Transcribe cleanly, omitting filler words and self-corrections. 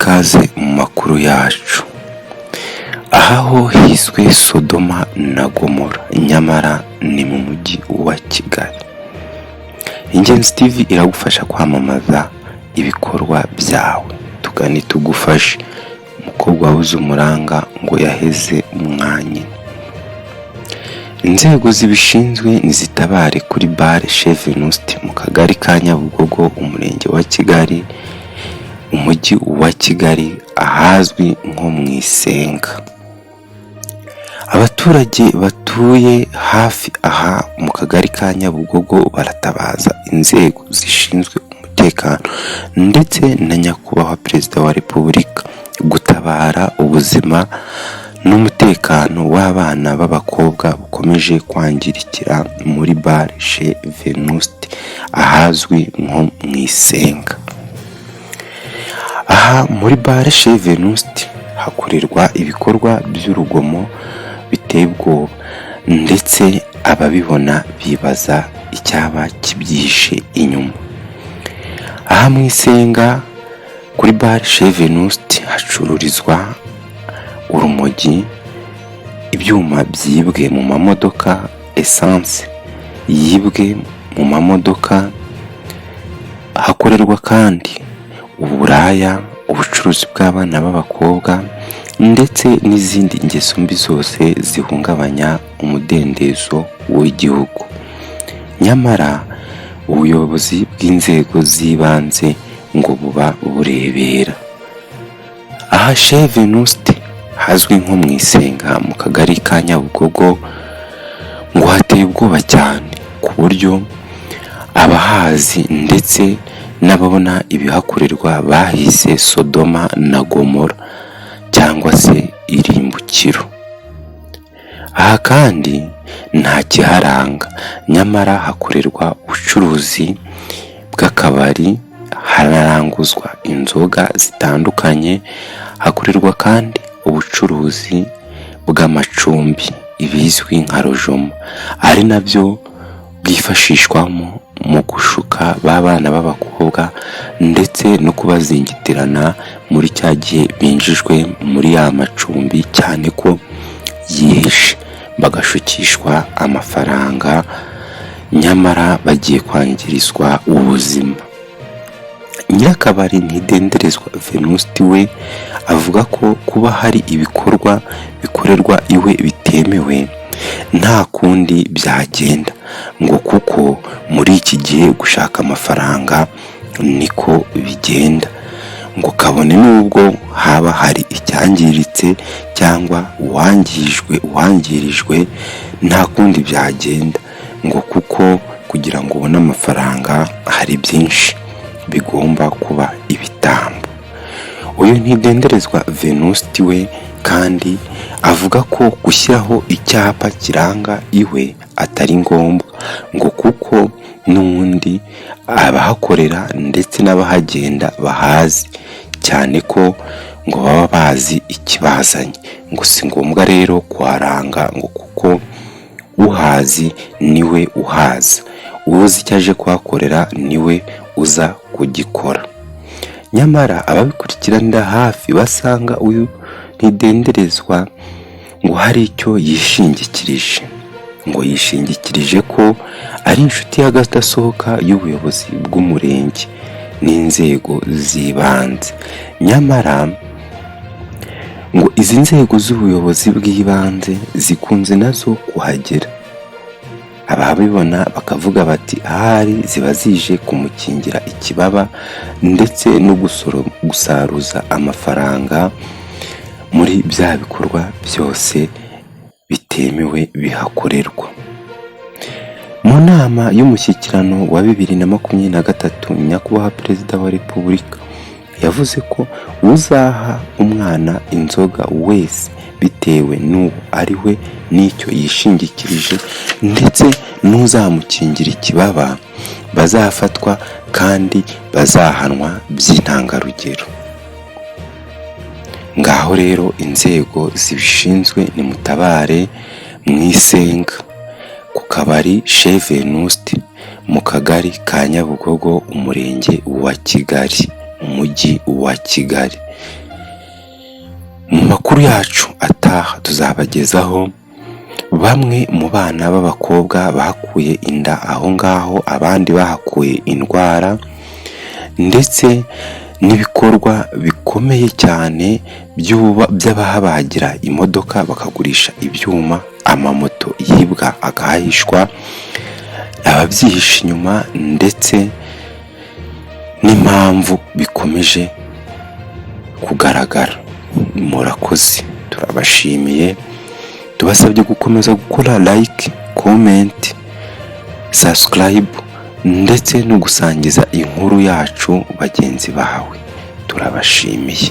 ikaze mu makuru yacu. Aho hiswe Sodoma na Gomora, nyamara ni mu mujyi wa Kigali. Ingenzi TV iragufasha kwamamaza ibikorwa byawe, tugani tugufashe. Umukobwa wabuze umuranga ngo yaheze umwanya. Inzego zibishinzwe nizitabare kuri bare Chef Venuste mu kagari ka Nyabugogo, umurenge wa Kigali, umujyi wa Kigali, ahazwi nko mu Isenga. Abaturage batuye hafi aha mu kagari ka Nyabugogo baratabaza inzego zishinzwe umutekano ndetse na nyakubahwa Perezida wa Repubulika gutabara ubuzima n'umutekano w'abana b'abakobwa bukomeje kwangirikira muri bare Chef Venuste ahazwi nko mu Isenga. Aha muri bare Chef Venuste hakorerwa ibikorwa by'urugomo biteye ubwoba, ndetse ababibona bibaza icyaba kibyihishe inyuma. Aha mu Isenga kuri bare Chef Venuste hacururizwa urumogi, ibyuma byibwe mu mamodoka, essence yibwe mu mamodoka. Hakorerwa kandi uburaya, ubucuruzi bw'abana b'abakobwa ndetse n'izindi ngeso mbi zose zihungabanya umudendezo w'igihugu. Nyamara ubuyobozi bw'inzego z'ibanze ngo buba burebera. Aha Chef Venuste hazwi nko mu Isenga mu kagari ka Nyabugogo ngo hateye ubwoba cyane, ku buryo abahazi ndetse n'ababona ibihakorerwa bahise Sodoma na Gomora cyangwa se irimbukiro. Aha kandi nta kiharanga, nyamara hakorerwa ubucuruzi bw'akabari, hararanguzwa inzoga zitandukanye, hakorerwa kandi ubucuruzi bw'amacumbi, ibizwi nka rojoma, ari nabyo bwifashishwamo mu gushuka b'abana b'abakobwa ndetse no kubazingitirana muri cya gihe binjijwe muri ya macumbi, cyane ko yihishe, bagashukishwa amafaranga nyamara bagiye kwangirizwa ubuzima. Nyirakabari Ntidenderezwa Venuste we avuga ko kuba hari ibikorwa bikorerwa iwe bitemewe nta kundi byagenda, ngo kuko muri iki gihe gushaka amafaranga niko bigenda, ngo kabone n'ubwo haba hari icyangiritse cyangwa uwangirijwe nta kundi byagenda, ngo kuko kugira ngo ubone amafaranga hari byinshi bigomba kuba ibitambo. Uyu Ntidenderezwa Venuste we kandi avuga ko gushyiraho icyapa kiranga iwe atari ngombwa, ngo kuko n'undi abahakorera ndetse n'abahagenda bahazi, cyane ko ngo baba bazi ikibazanye, ngo si ngombwa rero kuharanga, ngo kuko uhazi niwe uhaza, uzi icyo aje kuhakorera niwe uza kugikora. Nyamara ababikurikiranira hafi basanga uyu Ntidenderezwa ngo hari icyo yishingikirije, ngo yishingikirije ko ari inshuti y'agadasohoka y'ubuyobozi bw'umurenge n'inzego z'ibanze. Nyamara ngo izi nzego z'ubuyobozi bw'ibanze zikunze nazo kuhagera, ababibona bakavuga bati ahari ziba zije kumukingira ikibaba ndetse no gusaruza amafaranga muri bya bikorwa byose bitemewe bihakorerwa. Mu nama y'umushyikirano wa 2023 nyakubahwa Perezida wa Repubulika yavuze ko uzaha umwana inzoga wese bitewe n'uwo ari we n'icyo yishingikirije ndetse n'uzamukingira ikibaba bazafatwa kandi bazahanwa by'intangarugero. Ngaho rero inzego zibishinzwe nimutabare mu Isenga ku kabari Chef Venuste mu kagari ka Nyabugogo, umurenge wa Kigali. umujyi wa Kigali. Mu makuru yacu ataha tuzabagezaho bamwe mu bana b'abakobwa bakuye inda aho ngaho, abandi bahakuye indwara, ndetse n'ibikorwa bikomeye cyane by'abahabagira imodoka bakagurisha ibyuma, amamoto yibwa agahishwa, ababyihisha inyuma, ndetse n'impamvu bikomeje kugaragara. Murakoze, turabashimiye, tubasabye gukomeza gukora like, comment, subscribe ndetse no gusangiza inkuru yacu bagenzi bawe. Turabashimiye.